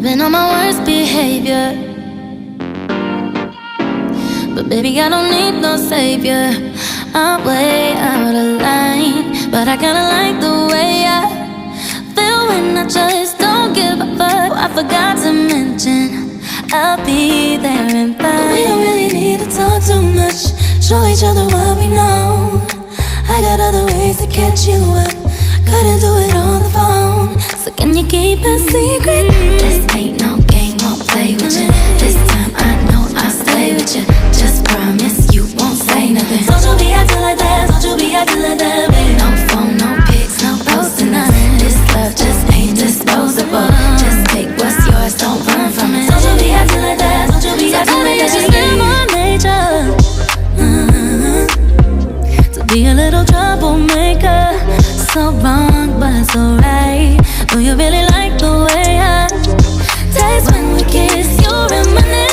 been on my worst behavior, but baby, I don't need no savior. I'm way out of line, but I kinda like the way I feel when I just don't give a fuck. I forgot to mention I'll be there in five. But we don't really need to talk too much, show each other what we know. I got other ways to catch you up, couldn't do it on the phone. So can you keep a secret? This ain't no game, won't play with you. This time I know I'll stay with you. Just promise you won't say nothing. Don't you be acting like that, don't you be acting like that, baby. No phone, no pics, no posting, nothing. This love just ain't disposable. Just take what's yours, don't run from it. Don't you be acting like that, don't you be acting like that. So tell me, is it my nature to be a little troublemaker? So wrong, but so right. Do you really like the way I taste when we kiss? You reminisce.